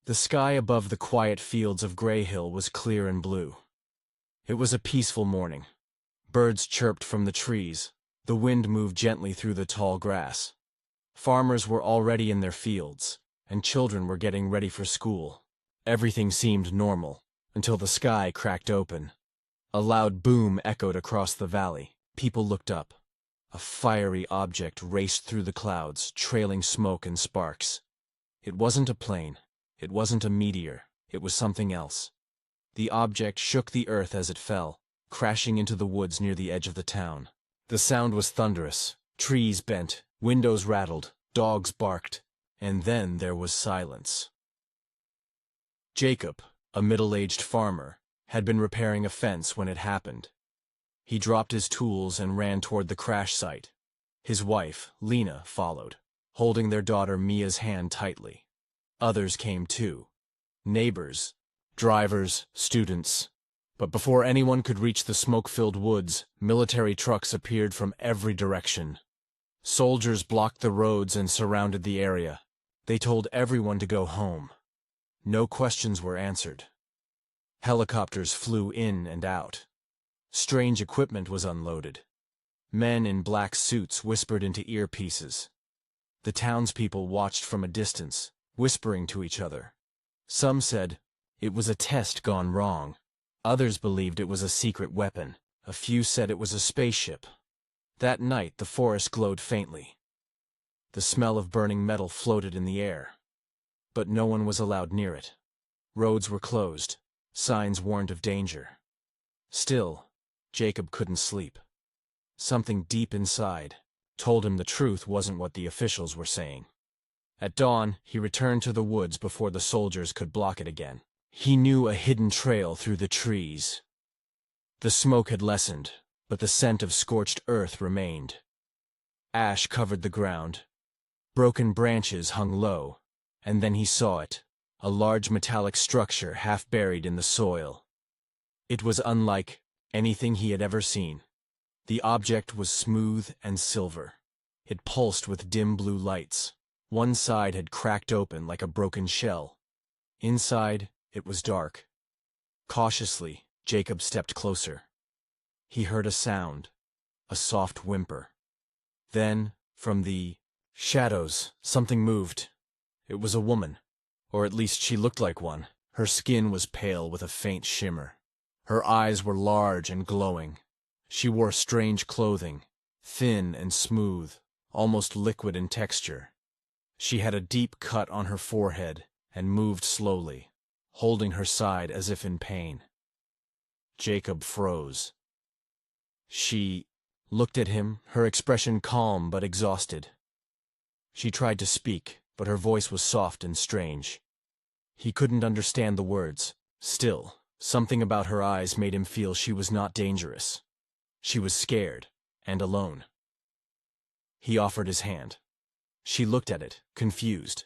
The sky above the quiet fields of Grey Hill was clear and blue. It was a peaceful morning. Birds chirped from the trees. The wind moved gently through the tall grass. Farmers were already in their fields, and children were getting ready for school. Everything seemed normal, until the sky cracked open. A loud boom echoed across the valley. People looked up. A fiery object raced through the clouds, trailing smoke and sparks. It wasn't a plane. It wasn't a meteor. It was something else. The object shook the earth as it fell, crashing into the woods near the edge of the town. The sound was thunderous. Trees bent, windows rattled, dogs barked, and then there was silence. Jacob, a middle-aged farmer, had been repairing a fence when it happened. He dropped his tools and ran toward the crash site. His wife, Lena, followed, holding their daughter Mia's hand tightly. Others came too. Neighbors, drivers, students. But before anyone could reach the smoke-filled woods, military trucks appeared from every direction. Soldiers blocked the roads and surrounded the area. They told everyone to go home. No questions were answered. Helicopters flew in and out. Strange equipment was unloaded. Men in black suits whispered into earpieces. The townspeople watched from a distance, whispering to each other. Some said it was a test gone wrong. Others believed it was a secret weapon. A few said it was a spaceship. That night the forest glowed faintly. The smell of burning metal floated in the air. But no one was allowed near it. Roads were closed. Signs warned of danger. Still, Jacob couldn't sleep. Something deep inside told him the truth wasn't what the officials were saying. At dawn, he returned to the woods before the soldiers could block it again. He knew a hidden trail through the trees. The smoke had lessened, but the scent of scorched earth remained. Ash covered the ground. Broken branches hung low, and then he saw it, a large metallic structure half buried in the soil. It was unlike anything he had ever seen. The object was smooth and silver. It pulsed with dim blue lights. One side had cracked open like a broken shell. Inside, it was dark. Cautiously, Jacob stepped closer. He heard a sound, a soft whimper. Then, from the shadows, something moved. It was a woman, or at least she looked like one. Her skin was pale with a faint shimmer. Her eyes were large and glowing. She wore strange clothing, thin and smooth, almost liquid in texture. She had a deep cut on her forehead and moved slowly, holding her side as if in pain. Jacob froze. She looked at him, her expression calm but exhausted. She tried to speak, but her voice was soft and strange. He couldn't understand the words. Still, something about her eyes made him feel she was not dangerous. She was scared and alone. He offered his hand. She looked at it, confused,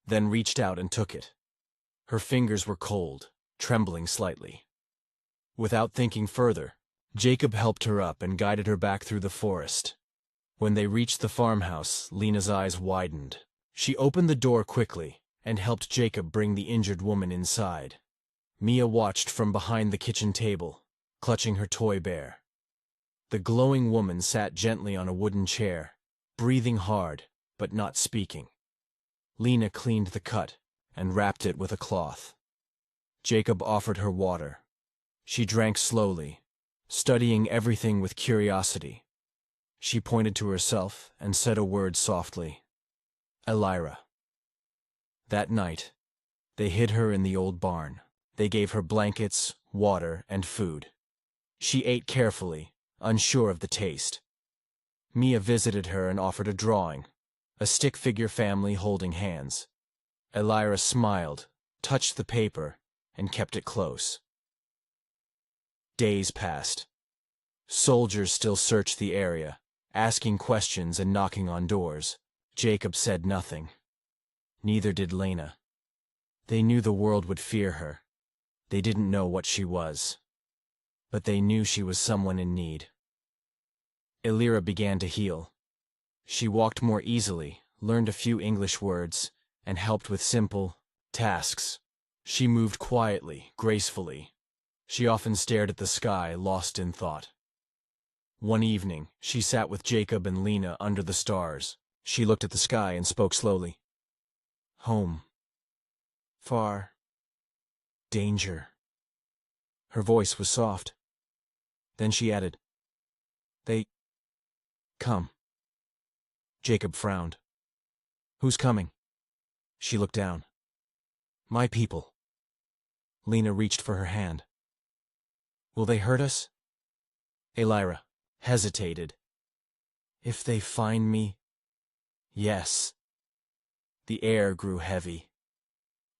then reached out and took it. Her fingers were cold, trembling slightly. Without thinking further, Jacob helped her up and guided her back through the forest. When they reached the farmhouse, Lena's eyes widened. She opened the door quickly and helped Jacob bring the injured woman inside. Mia watched from behind the kitchen table, clutching her toy bear. The glowing woman sat gently on a wooden chair, breathing hard, but not speaking. Lena cleaned the cut and wrapped it with a cloth. Jacob offered her water. She drank slowly, studying everything with curiosity. She pointed to herself and said a word softly. Elira. That night, they hid her in the old barn. They gave her blankets, water, and food. She ate carefully, unsure of the taste. Mia visited her and offered a drawing, a stick-figure family holding hands. Elira smiled, touched the paper, and kept it close. Days passed. Soldiers still searched the area, asking questions and knocking on doors. Jacob said nothing. Neither did Lena. They knew the world would fear her. They didn't know what she was. But they knew she was someone in need. Elira began to heal. She walked more easily, learned a few English words, and helped with simple, Tasks. She moved quietly, gracefully. She often stared at the sky, lost in thought. One evening, she sat with Jacob and Lena under the stars. She looked at the sky and spoke slowly. Home. Far. Danger. Her voice was soft. Then she added, They come. Jacob frowned. Who's coming? She looked down. My people. Lena reached for her hand. Will they hurt us? Elira hesitated. If they find me? Yes. The air grew heavy.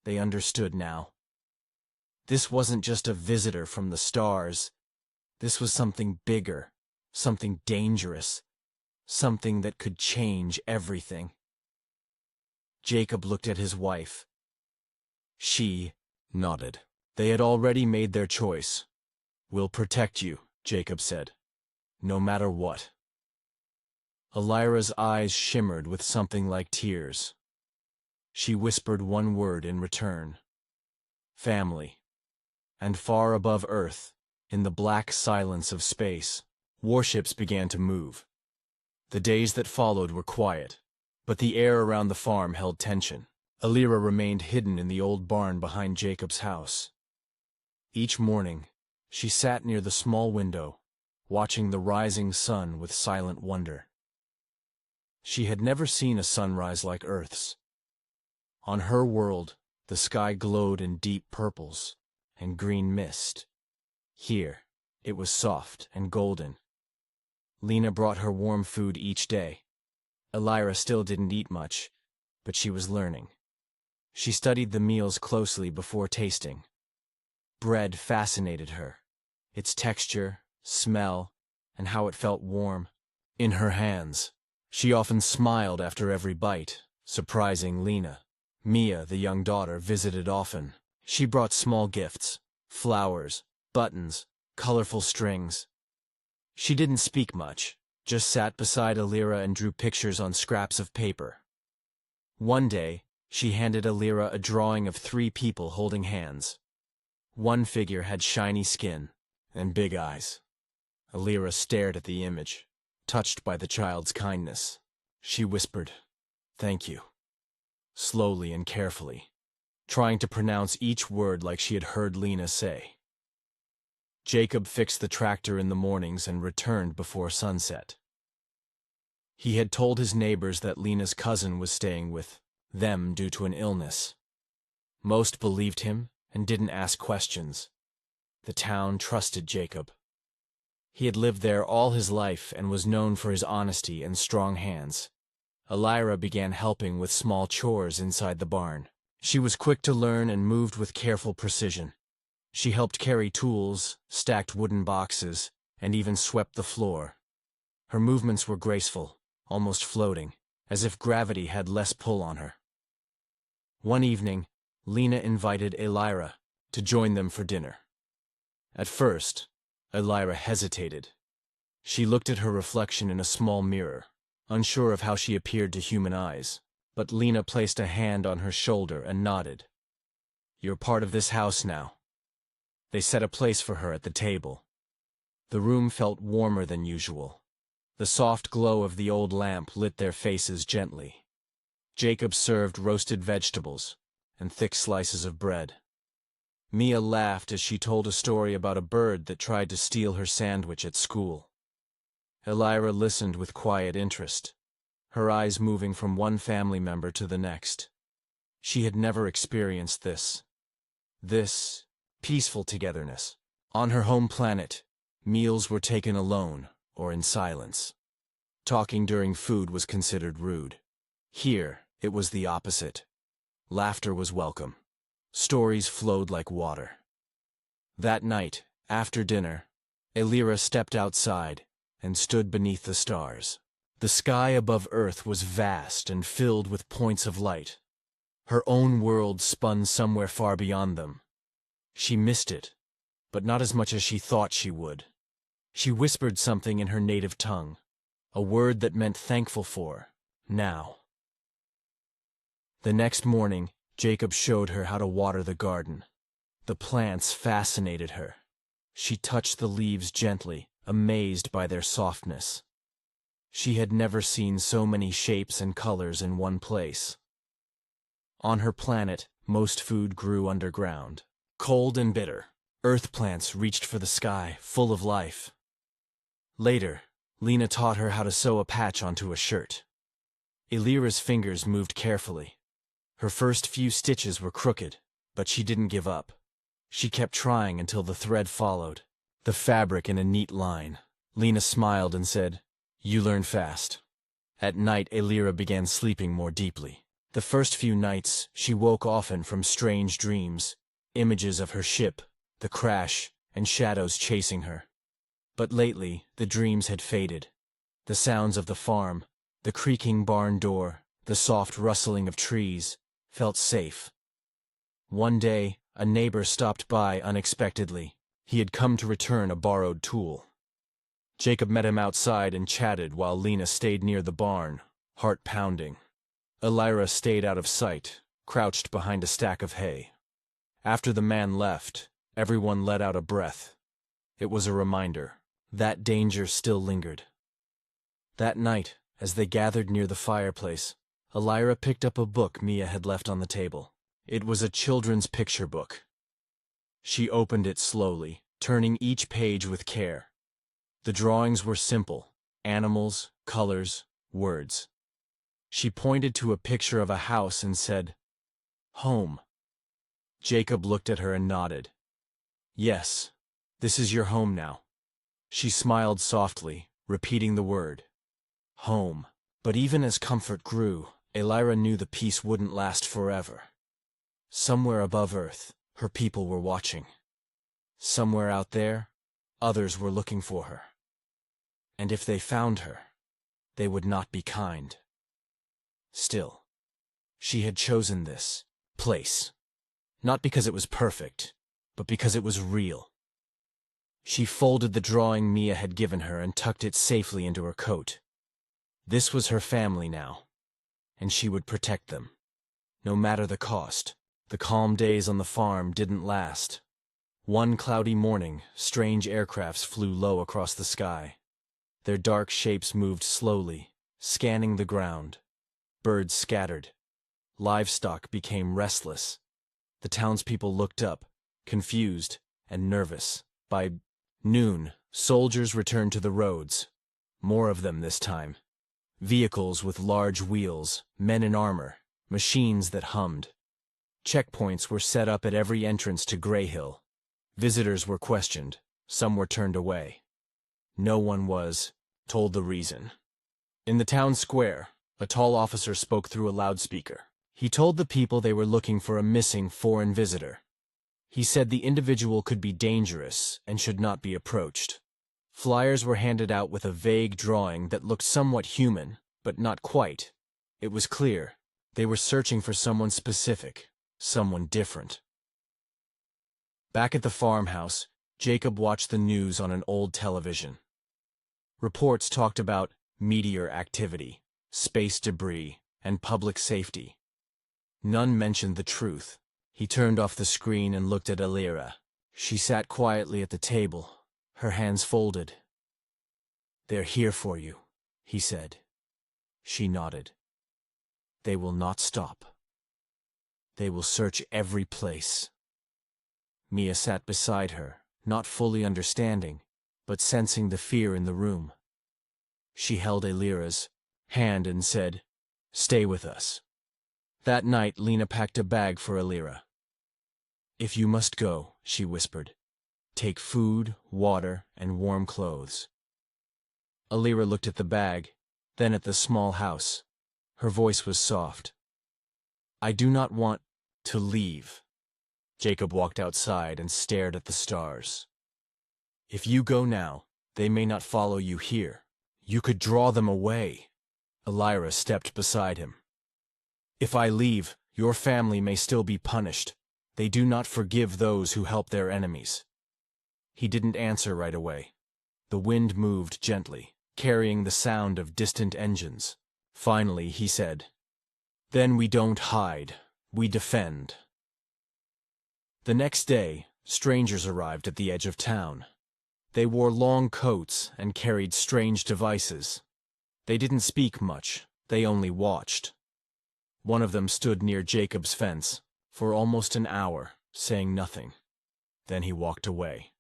They understood now. This wasn't just a visitor from the stars. This was something bigger, something dangerous, something that could change everything. Jacob looked at his wife. She nodded. They had already made their choice. We'll protect you, Jacob said. No matter what. Elira's eyes shimmered with something like tears. She whispered one word in return. Family. And far above Earth, in the black silence of space, warships began to move. The days that followed were quiet, but the air around the farm held tension. Elira remained hidden in the old barn behind Jacob's house. Each morning, she sat near the small window, watching the rising sun with silent wonder. She had never seen a sunrise like Earth's. On her world, the sky glowed in deep purples and green mist. Here, it was soft and golden. Lena brought her warm food each day. Elira still didn't eat much, but she was learning. She studied the meals closely before tasting. Bread fascinated her, its texture, smell, and how it felt warm in her hands. She often smiled after every bite, surprising Lena. Mia, the young daughter, visited often. She brought small gifts, flowers, buttons, colorful strings. She didn't speak much, just sat beside Elira and drew pictures on scraps of paper. One day, she handed Elira a drawing of 3 people holding hands. One figure had shiny skin and big eyes. Elira stared at the image, touched by the child's kindness. She whispered, "Thank you," slowly and carefully, trying to pronounce each word like she had heard Lena say. Jacob fixed the tractor in the mornings and returned before sunset. He had told his neighbors that Lena's cousin was staying with them due to an illness. Most believed him and didn't ask questions. The town trusted Jacob. He had lived there all his life and was known for his honesty and strong hands. Elira began helping with small chores inside the barn. She was quick to learn and moved with careful precision. She helped carry tools, stacked wooden boxes, and even swept the floor. Her movements were graceful, almost floating, as if gravity had less pull on her. One evening, Lena invited Elira to join them for dinner. At first, Elira hesitated. She looked at her reflection in a small mirror, unsure of how she appeared to human eyes, but Lena placed a hand on her shoulder and nodded. "You're part of this house now." They set a place for her at the table. The room felt warmer than usual. The soft glow of the old lamp lit their faces gently. Jacob served roasted vegetables and thick slices of bread. Mia laughed as she told a story about a bird that tried to steal her sandwich at school. Elira listened with quiet interest, her eyes moving from one family member to the next. She had never experienced this peaceful togetherness. On her home planet, meals were taken alone or in silence. Talking during food was considered rude. Here, it was the opposite. Laughter was welcome. Stories flowed like water. That night, after dinner, Elira stepped outside and stood beneath the stars. The sky above Earth was vast and filled with points of light. Her own world spun somewhere far beyond them. She missed it, but not as much as she thought she would. She whispered something in her native tongue, a word that meant thankful for, now. The next morning, Jacob showed her how to water the garden. The plants fascinated her. She touched the leaves gently, amazed by their softness. She had never seen so many shapes and colors in one place. On her planet, most food grew underground. Cold and bitter, earth plants reached for the sky, full of life. Later, Lena taught her how to sew a patch onto a shirt. Elira's fingers moved carefully. Her first few stitches were crooked, but she didn't give up. She kept trying until the thread followed, the fabric in a neat line. Lena smiled and said, "You learn fast." At night, Elira began sleeping more deeply. The first few nights, she woke often from strange dreams, images of her ship, the crash, and shadows chasing her. But lately, the dreams had faded. The sounds of the farm, the creaking barn door, the soft rustling of trees, felt safe. One day, a neighbor stopped by unexpectedly. He had come to return a borrowed tool. Jacob met him outside and chatted while Lena stayed near the barn, heart pounding. Elira stayed out of sight, crouched behind a stack of hay. After the man left, everyone let out a breath. It was a reminder. That danger still lingered. That night, as they gathered near the fireplace, Elira picked up a book Mia had left on the table. It was a children's picture book. She opened it slowly, turning each page with care. The drawings were simple: animals, colors, words. She pointed to a picture of a house and said, "Home." Jacob looked at her and nodded. "Yes, this is your home now." She smiled softly, repeating the word, "home." But even as comfort grew, Elira knew the peace wouldn't last forever. Somewhere above Earth, her people were watching. Somewhere out there, others were looking for her. And if they found her, they would not be kind. Still, she had chosen this place, not because it was perfect, but because it was real. She folded the drawing Mia had given her and tucked it safely into her coat. This was her family now, and she would protect them, no matter the cost. The calm days on the farm didn't last. One cloudy morning, strange aircrafts flew low across the sky. Their dark shapes moved slowly, scanning the ground. Birds scattered. Livestock became restless. The townspeople looked up, confused and nervous. By noon, soldiers returned to the roads. More of them this time. Vehicles with large wheels, men in armor, machines that hummed. Checkpoints were set up at every entrance to Grey Hill. Visitors were questioned. Some were turned away. No one was told the reason. In the town square, a tall officer spoke through a loudspeaker. He told the people they were looking for a missing foreign visitor. He said the individual could be dangerous and should not be approached. Flyers were handed out with a vague drawing that looked somewhat human, but not quite. It was clear they were searching for someone specific, someone different. Back at the farmhouse, Jacob watched the news on an old television. Reports talked about meteor activity, space debris, and public safety. None mentioned the truth. He turned off the screen and looked at Elira. She sat quietly at the table, her hands folded. "They're here for you," he said. She nodded. "They will not stop. They will search every place." Mia sat beside her, not fully understanding, but sensing the fear in the room. She held Elira's hand and said, "Stay with us." That night, Lena packed a bag for Elira. "If you must go," she whispered, "take food, water, and warm clothes." Elira looked at the bag, then at the small house. Her voice was soft. "I do not want to leave." Jacob walked outside and stared at the stars. "If you go now, they may not follow you here. You could draw them away." Elira stepped beside him. "If I leave, your family may still be punished. They do not forgive those who help their enemies." He didn't answer right away. The wind moved gently, carrying the sound of distant engines. Finally, he said, "Then we don't hide. We defend. The next day, strangers arrived at the edge of town. They wore long coats and carried strange devices. They didn't speak much, they only watched. One of them stood near Jacob's fence for almost an hour, saying nothing. Then he walked away.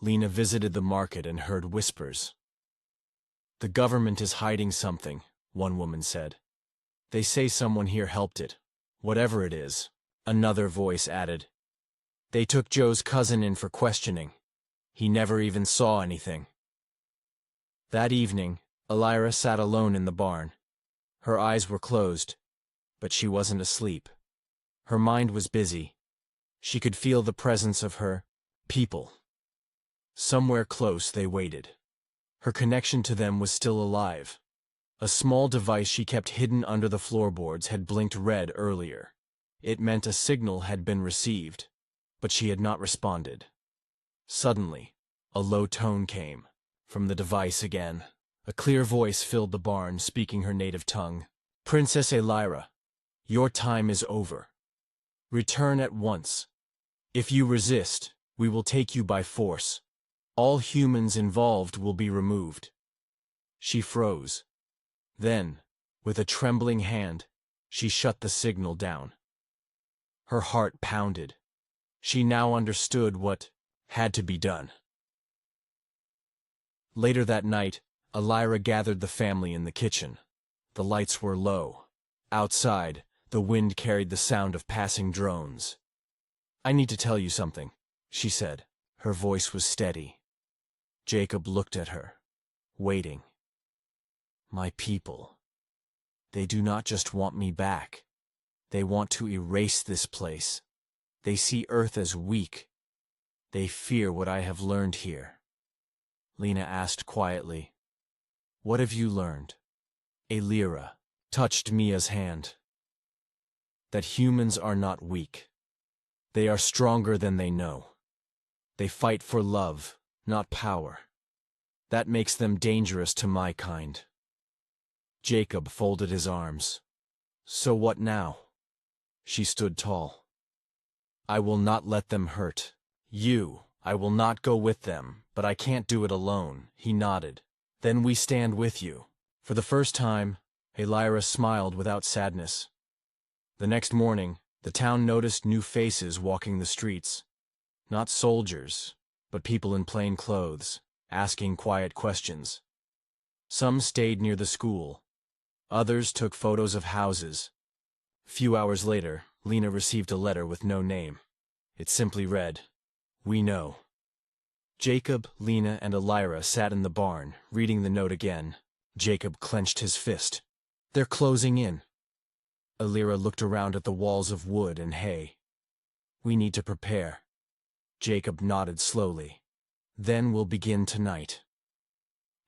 Lena visited the market and heard whispers. "The government is hiding something," one woman said. "They say someone here helped it. Whatever it is," another voice added. "They took Joe's cousin in for questioning. He never even saw anything." That evening, Elira sat alone in the barn. Her eyes were closed, but she wasn't asleep. Her mind was busy. She could feel the presence of her people. Somewhere close they waited. Her connection to them was still alive. A small device she kept hidden under the floorboards had blinked red earlier. It meant a signal had been received, but she had not responded. Suddenly, a low tone came from the device again. A clear voice filled the barn, speaking her native tongue. "Princess Elira, your time is over. Return at once. If you resist, we will take you by force. All humans involved will be removed." She froze. Then, with a trembling hand, she shut the signal down. Her heart pounded. She now understood what had to be done. Later that night, Elira gathered the family in the kitchen. The lights were low. Outside, the wind carried the sound of passing drones. "I need to tell you something," she said. Her voice was steady. Jacob looked at her, waiting. "My people. They do not just want me back. They want to erase this place. They see Earth as weak. They fear what I have learned here." Lena asked quietly, "What have you learned?" Elira touched Mia's hand. "That humans are not weak. They are stronger than they know. They fight for love, not power. That makes them dangerous to my kind." Jacob folded his arms. "So what now?" She stood tall. "I will not let them hurt you. I will not go with them, but I can't do it alone." He nodded. "Then we stand with you." For the first time, Elira smiled without sadness. The next morning, the town noticed new faces walking the streets. Not soldiers, but people in plain clothes, asking quiet questions. Some stayed near the school. Others took photos of houses. Few hours later, Lena received a letter with no name. It simply read, "We know." Jacob, Lena, and Elira sat in the barn, reading the note again. Jacob clenched his fist. "They're closing in." Elira looked around at the walls of wood and hay. "We need to prepare." Jacob nodded slowly. "Then we'll begin tonight."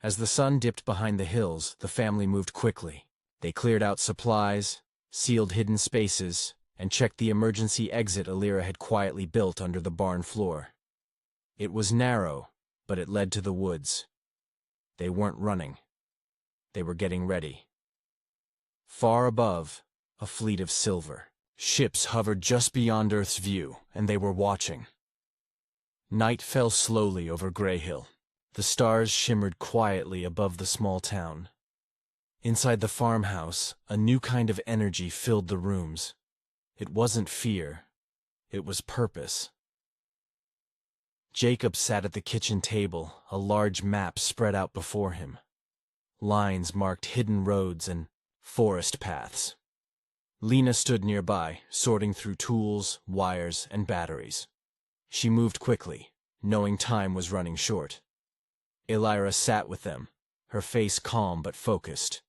As the sun dipped behind the hills, the family moved quickly. They cleared out supplies, sealed hidden spaces, and checked the emergency exit Elira had quietly built under the barn floor. It was narrow, but it led to the woods. They weren't running. They were getting ready. Far above, a fleet of silver ships hovered just beyond Earth's view, and they were watching. Night fell slowly over Grey Hill. The stars shimmered quietly above the small town. Inside the farmhouse, a new kind of energy filled the rooms. It wasn't fear. It was purpose. Jacob sat at the kitchen table, a large map spread out before him. Lines marked hidden roads and forest paths. Lena stood nearby, sorting through tools, wires, and batteries. She moved quickly, knowing time was running short. Elira sat with them, her face calm but focused.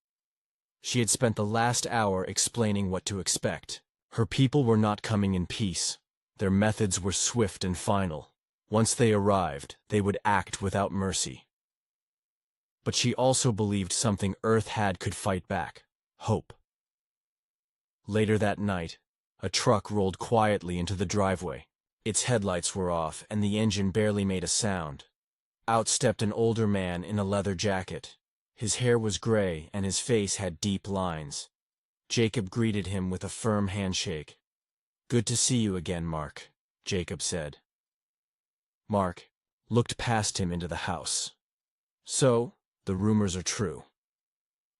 She had spent the last hour explaining what to expect. Her people were not coming in peace. Their methods were swift and final. Once they arrived, they would act without mercy. But she also believed something Earth had could fight back: hope. Later that night, a truck rolled quietly into the driveway. Its headlights were off, and the engine barely made a sound. Out stepped an older man in a leather jacket. His hair was gray, and his face had deep lines. Jacob greeted him with a firm handshake. "Good to see you again, Mark," Jacob said. Mark looked past him into the house. "So, the rumors are true."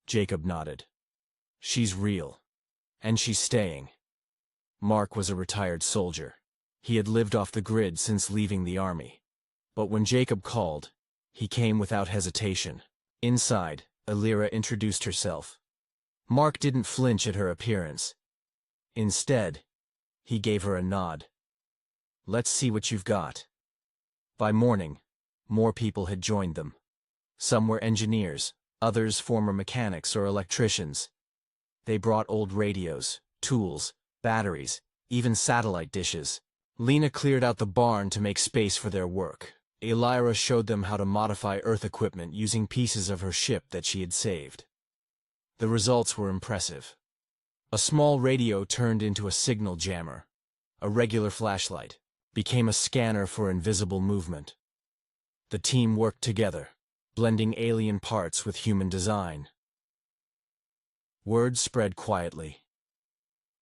Jacob nodded. "She's real. And she's staying." Mark was a retired soldier. He had lived off the grid since leaving the army. But when Jacob called, he came without hesitation. Inside, Alira introduced herself. Mark didn't flinch at her appearance. Instead, he gave her a nod. "Let's see what you've got." By morning, more people had joined them. Some were engineers, others former mechanics or electricians. They brought old radios, tools, batteries, even satellite dishes. Lena cleared out the barn to make space for their work. Alira showed them how to modify Earth equipment using pieces of her ship that she had saved. The results were impressive. A small radio turned into a signal jammer. A regular flashlight became a scanner for invisible movement. The team worked together, blending alien parts with human design. Word spread quietly.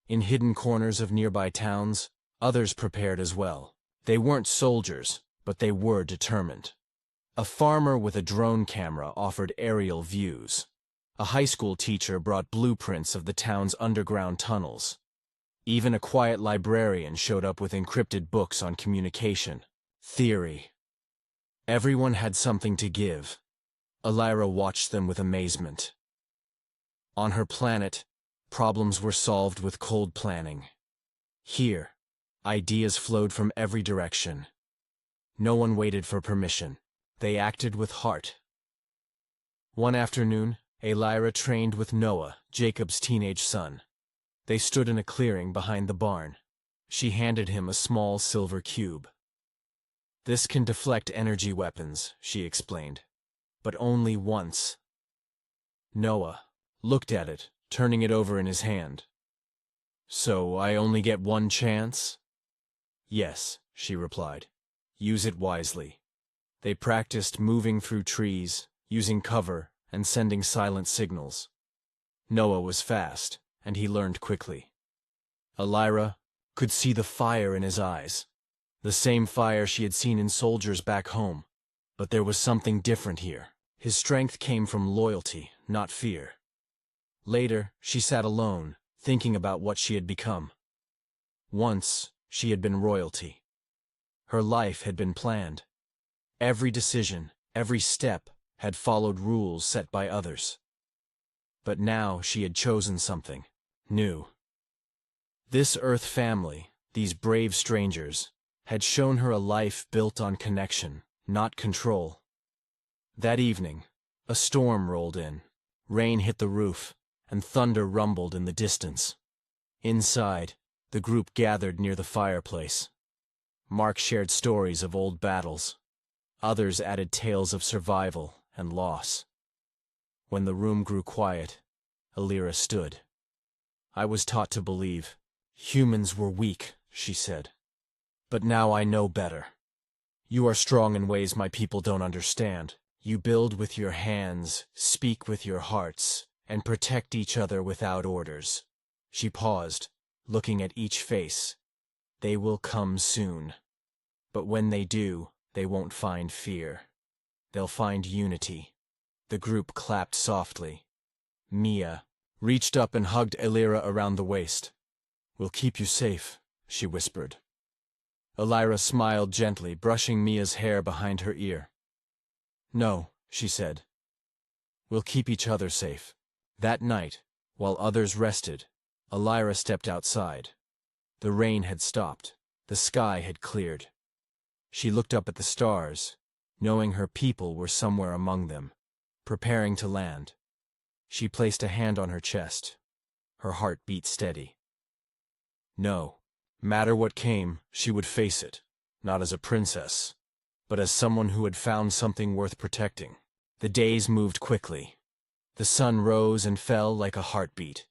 In hidden corners of nearby towns, others prepared as well. They weren't soldiers, but they were determined. A farmer with a drone camera offered aerial views. A high school teacher brought blueprints of the town's underground tunnels. Even a quiet librarian showed up with encrypted books on communication, theory. Everyone had something to give. Alira watched them with amazement. On her planet, problems were solved with cold planning. Here, ideas flowed from every direction. No one waited for permission. They acted with heart. One afternoon, Alira trained with Noah, Jacob's teenage son. They stood in a clearing behind the barn. She handed him a small silver cube. "This can deflect energy weapons," she explained, "but only once." Noah looked at it, turning it over in his hand. "So I only get one chance?" "Yes," she replied. "Use it wisely." They practiced moving through trees, using cover, and sending silent signals. Noah was fast, and he learned quickly. Alira could see the fire in his eyes, the same fire she had seen in soldiers back home. But there was something different here. His strength came from loyalty, not fear. Later, she sat alone, thinking about what she had become. Once, she had been royalty. Her life had been planned. Every decision, every step, had followed rules set by others. But now she had chosen something new. This Earth family, these brave strangers, had shown her a life built on connection, not control. That evening, a storm rolled in. Rain hit the roof, and thunder rumbled in the distance. Inside, the group gathered near the fireplace. Mark shared stories of old battles. Others added tales of survival and loss. When the room grew quiet, Alira stood. "I was taught to believe humans were weak," she said. "But now I know better. You are strong in ways my people don't understand. You build with your hands, speak with your hearts, and protect each other without orders." She paused, looking at each face. "They will come soon. But when they do, they won't find fear. They'll find unity." The group clapped softly. Mia reached up and hugged Alira around the waist. "We'll keep you safe," she whispered. Alira smiled gently, brushing Mia's hair behind her ear. "No," she said. "We'll keep each other safe." That night, while others rested, Alira stepped outside. The rain had stopped. The sky had cleared. She looked up at the stars, knowing her people were somewhere among them, preparing to land. She placed a hand on her chest. Her heart beat steady. No matter what came, she would face it, not as a princess, but as someone who had found something worth protecting. The days moved quickly. The sun rose and fell like a heartbeat,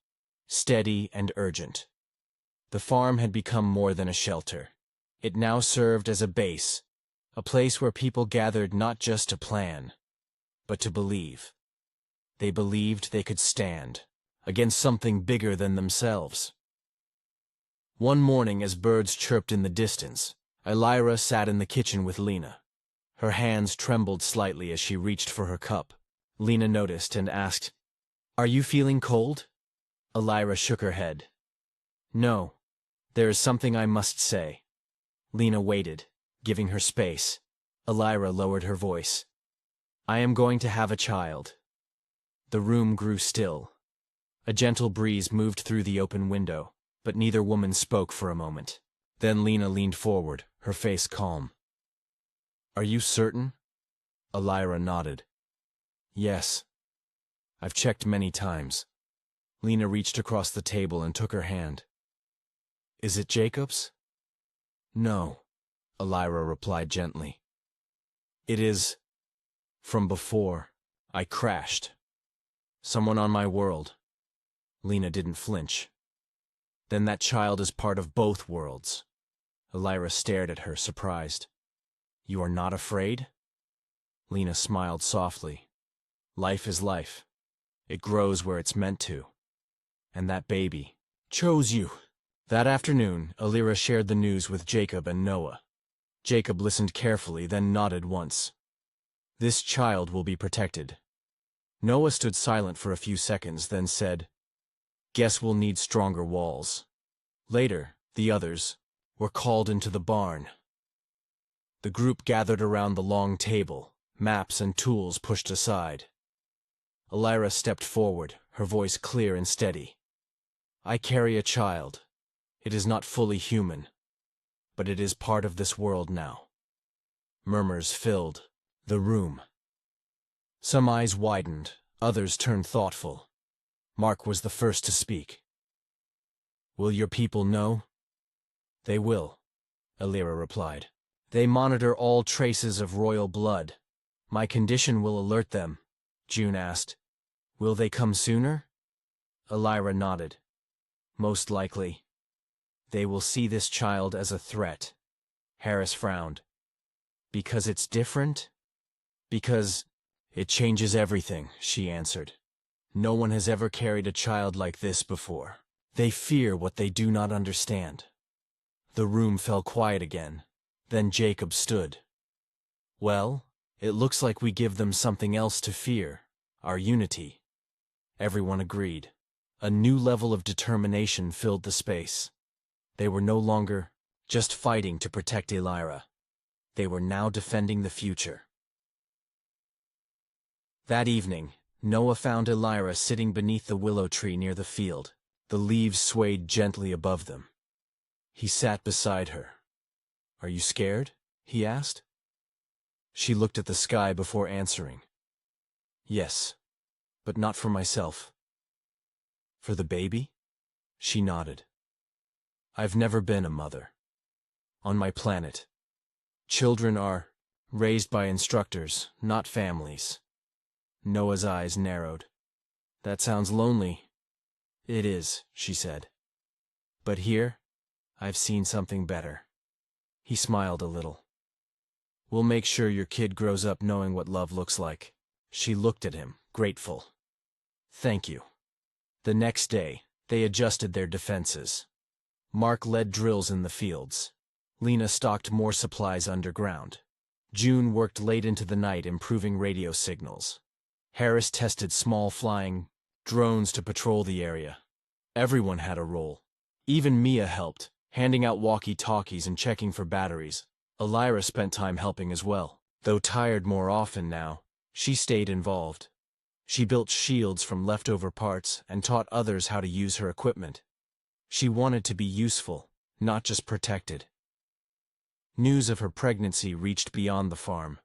steady and urgent. The farm had become more than a shelter. It now served as a base, a place where people gathered not just to plan, but to believe. They believed they could stand against something bigger than themselves. One morning, as birds chirped in the distance, Elira sat in the kitchen with Lena. Her hands trembled slightly as she reached for her cup. Lena noticed and asked, "Are you feeling cold?" Elira shook her head. "No. There is something I must say." Lena waited, giving her space. Elira lowered her voice. "I am going to have a child." The room grew still. A gentle breeze moved through the open window, but neither woman spoke for a moment. Then Lena leaned forward, her face calm. "Are you certain?" Elira nodded. "Yes. I've checked many times." Lena reached across the table and took her hand. "Is it Jacob's?" "No," Elira replied gently. "It is from before I crashed. Someone on my world." Lena didn't flinch. "Then that child is part of both worlds." Elira stared at her, surprised. "You are not afraid?" Lena smiled softly. "Life is life. It grows where it's meant to. And that baby chose you." That afternoon, Elira shared the news with Jacob and Noah. Jacob listened carefully, then nodded once. "This child will be protected." Noah stood silent for a few seconds, then said, "Guess we'll need stronger walls." Later, the others were called into the barn. The group gathered around the long table, maps and tools pushed aside. Elira stepped forward, her voice clear and steady. "I carry a child. It is not fully human, but it is part of this world now." Murmurs filled the room. Some eyes widened, others turned thoughtful. Mark was the first to speak. "Will your people know?" "They will," Elira replied. "They monitor all traces of royal blood. My condition will alert them." June asked, "Will they come sooner?" Elira nodded. "Most likely. They will see this child as a threat." Harris frowned. "Because it's different?" "Because it changes everything," she answered. "No one has ever carried a child like this before. They fear what they do not understand." The room fell quiet again. Then Jacob stood. "Well, it looks like we give them something else to fear, our unity." Everyone agreed. A new level of determination filled the space. They were no longer just fighting to protect Elira. They were now defending the future. That evening, Noah found Elira sitting beneath the willow tree near the field. The leaves swayed gently above them. He sat beside her. "Are you scared?" he asked. She looked at the sky before answering. "Yes, but not for myself." "For the baby?" She nodded. "I've never been a mother. On my planet, children are raised by instructors, not families." Noah's eyes narrowed. "That sounds lonely." "It is," she said. "But here, I've seen something better." He smiled a little. "We'll make sure your kid grows up knowing what love looks like." She looked at him, grateful. "Thank you." The next day, they adjusted their defenses. Mark led drills in the fields. Lena stocked more supplies underground. June worked late into the night improving radio signals. Harris tested small flying drones to patrol the area. Everyone had a role. Even Mia helped, handing out walkie-talkies and checking for batteries. Elira spent time helping as well. Though tired more often now, she stayed involved. She built shields from leftover parts and taught others how to use her equipment. She wanted to be useful, not just protected. News of her pregnancy reached beyond the farm.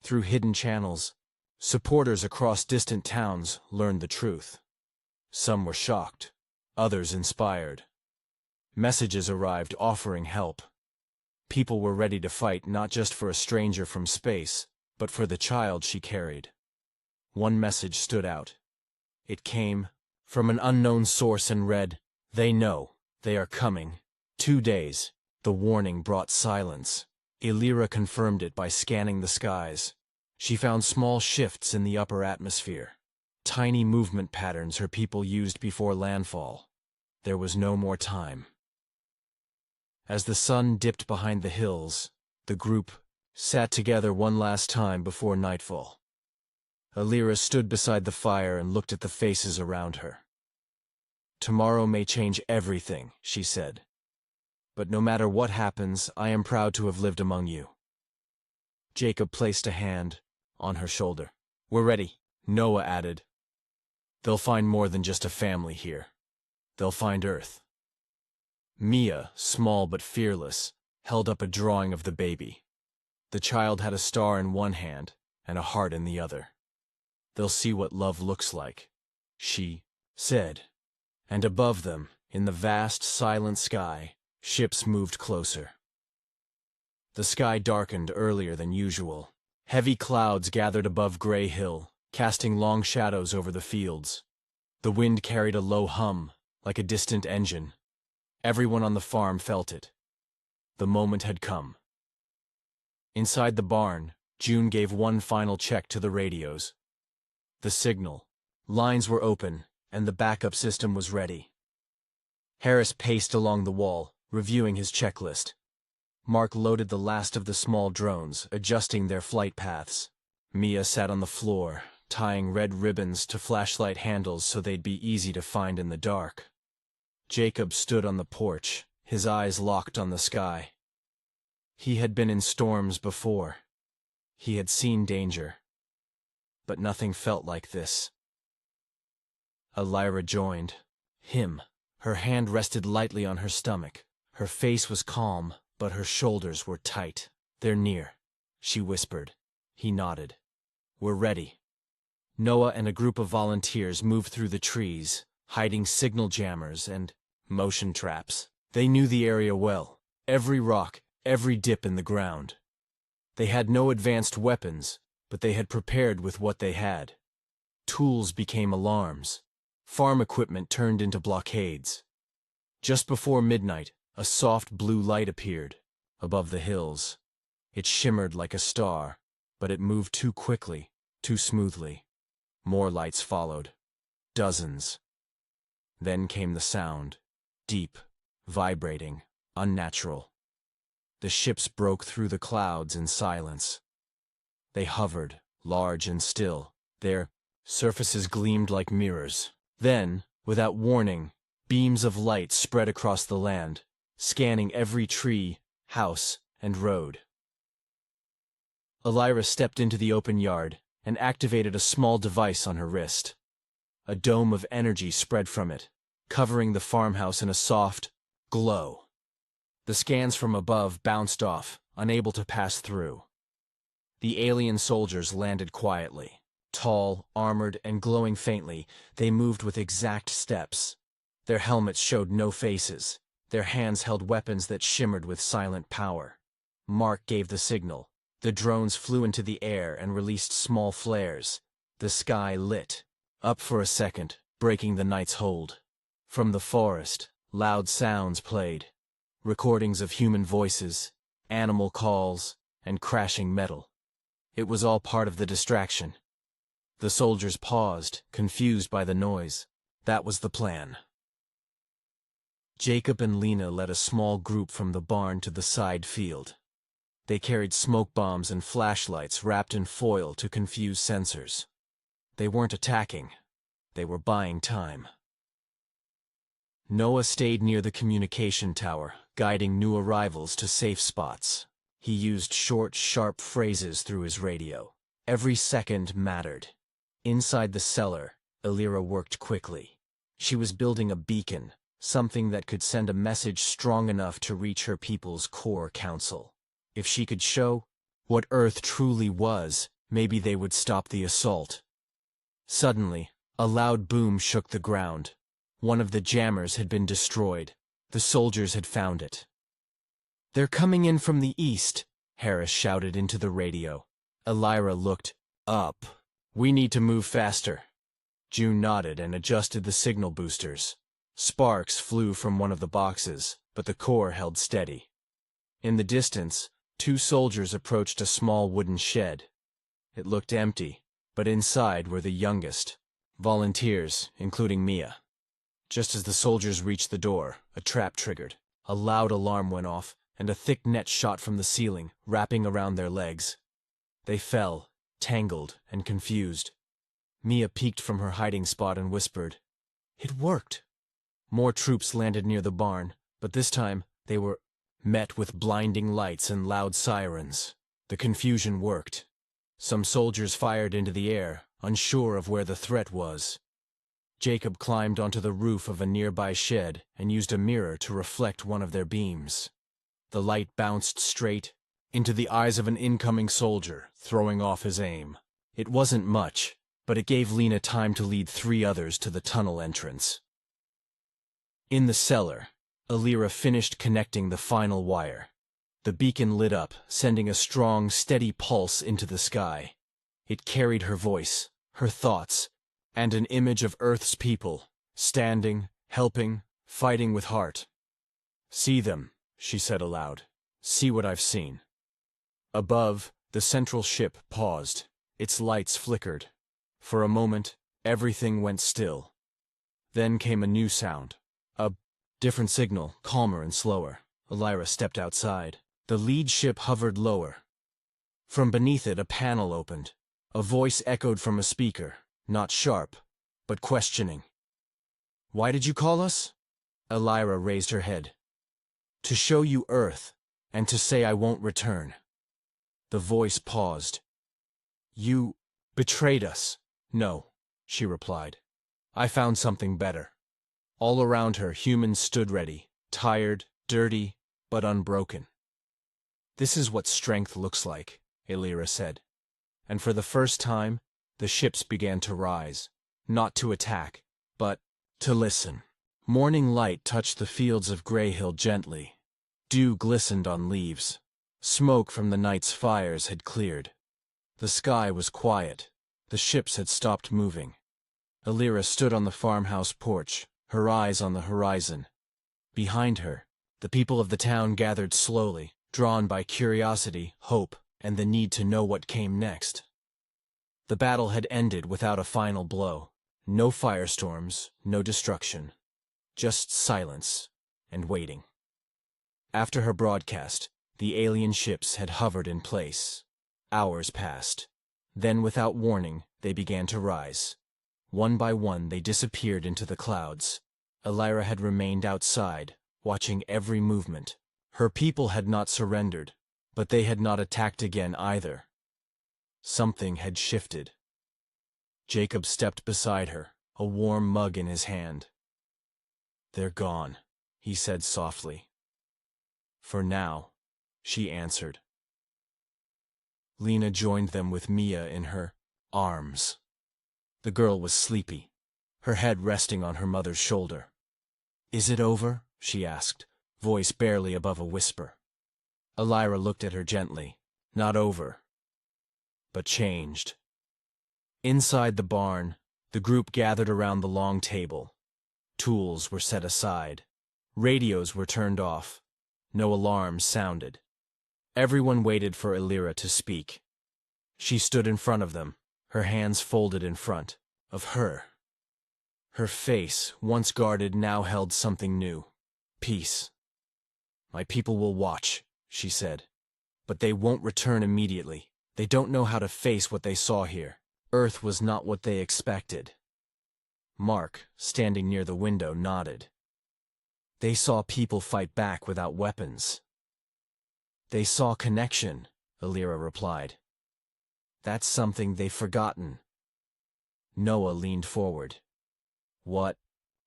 Through hidden channels, supporters across distant towns learned the truth. Some were shocked, others inspired. Messages arrived offering help. People were ready to fight not just for a stranger from space, but for the child she carried. One message stood out. It came from an unknown source and read, "They know. They are coming. 2 days." The warning brought silence. Elira confirmed it by scanning the skies. She found small shifts in the upper atmosphere. tiny movement patterns her people used before landfall. There was no more time. As the sun dipped behind the hills, the group sat together one last time before nightfall. Alira stood beside the fire and looked at the faces around her. "Tomorrow may change everything," she said. "But no matter what happens, I am proud to have lived among you." Jacob placed a hand on her shoulder. "We're ready," Noah added. "They'll find more than just a family here. They'll find Earth." Mia, small but fearless, held up a drawing of the baby. The child had a star in one hand and a heart in the other. "They'll see what love looks like," she said. And above them, in the vast, silent sky, ships moved closer. The sky darkened earlier than usual. Heavy clouds gathered above Gray Hill, casting long shadows over the fields. The wind carried a low hum, like a distant engine. Everyone on the farm felt it. The moment had come. Inside the barn, June gave one final check to the radios. The signal. Lines were open, and the backup system was ready. Harris paced along the wall, reviewing his checklist. Mark loaded the last of the small drones, adjusting their flight paths. Mia sat on the floor, tying red ribbons to flashlight handles so they'd be easy to find in the dark. Jacob stood on the porch, his eyes locked on the sky. He had been in storms before. He had seen danger. But nothing felt like this. Alira joined him. Her hand rested lightly on her stomach. Her face was calm, but her shoulders were tight. "They're near," she whispered. He nodded. "We're ready." Noah and a group of volunteers moved through the trees, hiding signal jammers and motion traps. They knew the area well, every rock, every dip in the ground. They had no advanced weapons, but they had prepared with what they had. Tools became alarms. Farm equipment turned into blockades. Just before midnight, a soft blue light appeared above the hills. It shimmered like a star, but it moved too quickly, too smoothly. More lights followed. Dozens. Then came the sound. Deep, vibrating, unnatural. The ships broke through the clouds in silence. They hovered, large and still. Their surfaces gleamed like mirrors. Then, without warning, beams of light spread across the land, scanning every tree, house, and road. Alira stepped into the open yard and activated a small device on her wrist. A dome of energy spread from it, covering the farmhouse in a soft glow. The scans from above bounced off, unable to pass through. The alien soldiers landed quietly. Tall, armored, and glowing faintly, they moved with exact steps. Their helmets showed no faces. Their hands held weapons that shimmered with silent power. Mark gave the signal. The drones flew into the air and released small flares. The sky lit up for a second, breaking the night's hold. From the forest, loud sounds played. Recordings of human voices, animal calls, and crashing metal. It was all part of the distraction. The soldiers paused, confused by the noise. That was the plan. Jacob and Lena led a small group from the barn to the side field. They carried smoke bombs and flashlights wrapped in foil to confuse sensors. They weren't attacking. They were buying time. Noah stayed near the communication tower, guiding new arrivals to safe spots. He used short, sharp phrases through his radio. Every second mattered. Inside the cellar, Alira worked quickly. She was building a beacon, something that could send a message strong enough to reach her people's core council. If she could show what Earth truly was, maybe they would stop the assault. Suddenly, a loud boom shook the ground. One of the jammers had been destroyed. The soldiers had found it. "They're coming in from the east," Harris shouted into the radio. Alira looked up. "We need to move faster." June nodded and adjusted the signal boosters. Sparks flew from one of the boxes, but the core held steady. In the distance, two soldiers approached a small wooden shed. It looked empty, but inside were the youngest, volunteers, including Mia. Just as the soldiers reached the door, a trap triggered. A loud alarm went off, and a thick net shot from the ceiling, wrapping around their legs. They fell, tangled and confused. Mia peeked from her hiding spot and whispered, "It worked." More troops landed near the barn, but this time they were met with blinding lights and loud sirens. The confusion worked. Some soldiers fired into the air, unsure of where the threat was. Jacob climbed onto the roof of a nearby shed and used a mirror to reflect one of their beams. The light bounced straight into the eyes of an incoming soldier, throwing off his aim. It wasn't much, but it gave Lena time to lead 3 others to the tunnel entrance. In the cellar, Alira finished connecting the final wire. The beacon lit up, sending a strong, steady pulse into the sky. It carried her voice, her thoughts, and an image of Earth's people, standing, helping, fighting with heart. "See them," she said aloud. "See what I've seen." Above, the central ship paused. Its lights flickered. For a moment, everything went still. Then came a new sound. A different signal, calmer and slower. Alira stepped outside. The lead ship hovered lower. From beneath it, a panel opened. A voice echoed from a speaker, not sharp, but questioning. "Why did you call us?" Alira raised her head. "To show you Earth, and to say I won't return." The voice paused. "You betrayed us." "No," she replied. "I found something better." All around her, humans stood ready, tired, dirty, but unbroken. "This is what strength looks like," Alira said. And for the first time, the ships began to rise, not to attack, but to listen. Morning light touched the fields of Greyhill gently. Dew glistened on leaves. Smoke from the night's fires had cleared. The sky was quiet. The ships had stopped moving. Alira stood on the farmhouse porch, her eyes on the horizon. Behind her, the people of the town gathered slowly, drawn by curiosity, hope, and the need to know what came next. The battle had ended without a final blow. No firestorms, no destruction. Just silence and waiting. After her broadcast, the alien ships had hovered in place. Hours passed. Then, without warning, they began to rise. One by one, they disappeared into the clouds. Alira had remained outside, watching every movement. Her people had not surrendered, but they had not attacked again either. Something had shifted. Jacob stepped beside her, a warm mug in his hand. "They're gone," he said softly. "For now," she answered. Lena joined them with Mia in her arms. The girl was sleepy, her head resting on her mother's shoulder. "Is it over?" she asked, voice barely above a whisper. Alira looked at her gently. Not over, but changed. Inside the barn, the group gathered around the long table. Tools were set aside. Radios were turned off. No alarms sounded. Everyone waited for Alira to speak. She stood in front of them, her hands folded in front of her. Her face, once guarded, now held something new. Peace. "My people will watch," she said. "But they won't return immediately. They don't know how to face what they saw here. Earth was not what they expected." Mark, standing near the window, nodded. "They saw people fight back without weapons." "They saw connection," Alira replied. "That's something they've forgotten." Noah leaned forward. "What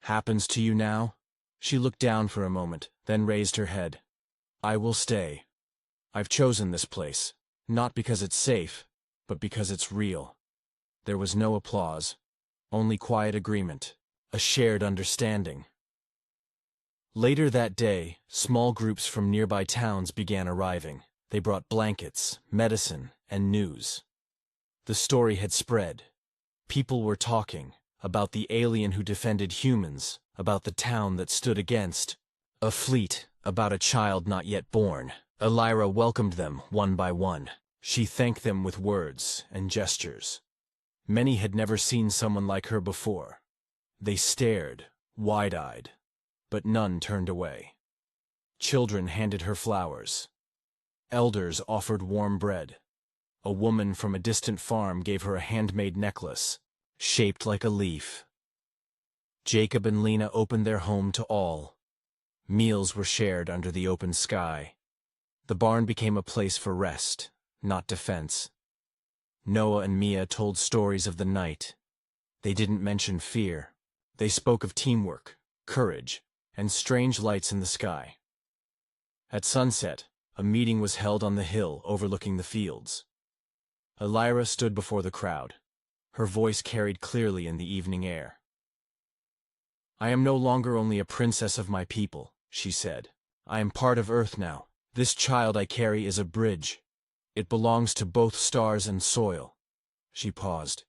happens to you now?" She looked down for a moment, then raised her head. "I will stay. I've chosen this place, not because it's safe, but because it's real." There was no applause, only quiet agreement, a shared understanding. Later that day, small groups from nearby towns began arriving. They brought blankets, medicine, and news. The story had spread. People were talking about the alien who defended humans, about the town that stood against a fleet, about a child not yet born. Alira welcomed them one by one. She thanked them with words and gestures. Many had never seen someone like her before. They stared, wide-eyed, but none turned away. Children handed her flowers. Elders offered warm bread. A woman from a distant farm gave her a handmade necklace, shaped like a leaf. Jacob and Lena opened their home to all. Meals were shared under the open sky. The barn became a place for rest, not defense. Noah and Mia told stories of the night. They didn't mention fear. They spoke of teamwork, courage, and strange lights in the sky. At sunset, a meeting was held on the hill overlooking the fields. Elira stood before the crowd. Her voice carried clearly in the evening air. "I am no longer only a princess of my people," she said. "I am part of Earth now. This child I carry is a bridge. It belongs to both stars and soil." She paused.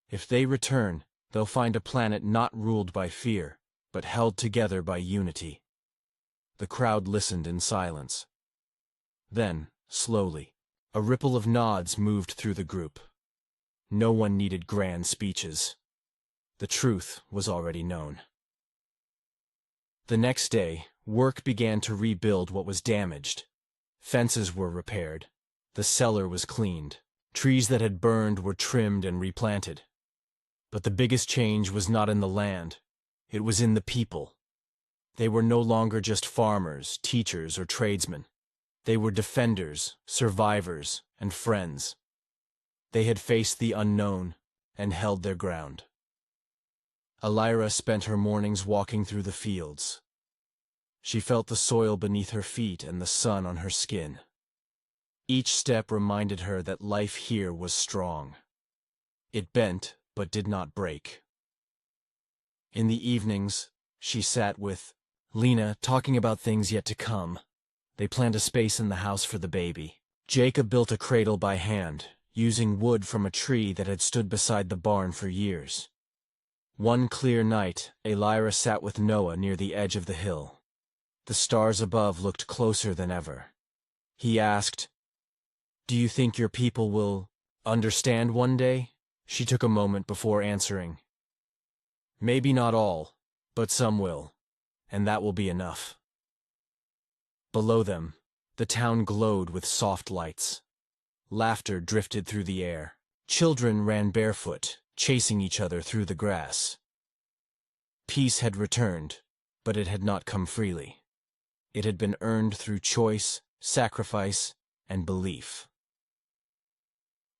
"If they return, they'll find a planet not ruled by fear, but held together by unity." The crowd listened in silence. Then, slowly, a ripple of nods moved through the group. No one needed grand speeches. The truth was already known. The next day, work began to rebuild what was damaged. Fences were repaired. The cellar was cleaned. Trees that had burned were trimmed and replanted. But the biggest change was not in the land. It was in the people. They were no longer just farmers, teachers, or tradesmen. They were defenders, survivors, and friends. They had faced the unknown and held their ground. Elira spent her mornings walking through the fields. She felt the soil beneath her feet and the sun on her skin. Each step reminded her that life here was strong. It bent, but did not break. In the evenings, she sat with Lena, talking about things yet to come. They planned a space in the house for the baby. Jacob built a cradle by hand, using wood from a tree that had stood beside the barn for years. One clear night, Elira sat with Noah near the edge of the hill. The stars above looked closer than ever. He asked, "Do you think your people will understand one day?" She took a moment before answering. "Maybe not all, but some will, and that will be enough." Below them, the town glowed with soft lights. Laughter drifted through the air. Children ran barefoot, chasing each other through the grass. Peace had returned, but it had not come freely. It had been earned through choice, sacrifice, and belief.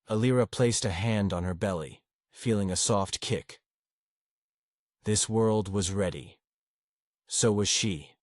Elira placed a hand on her belly, feeling a soft kick. This world was ready. So was she.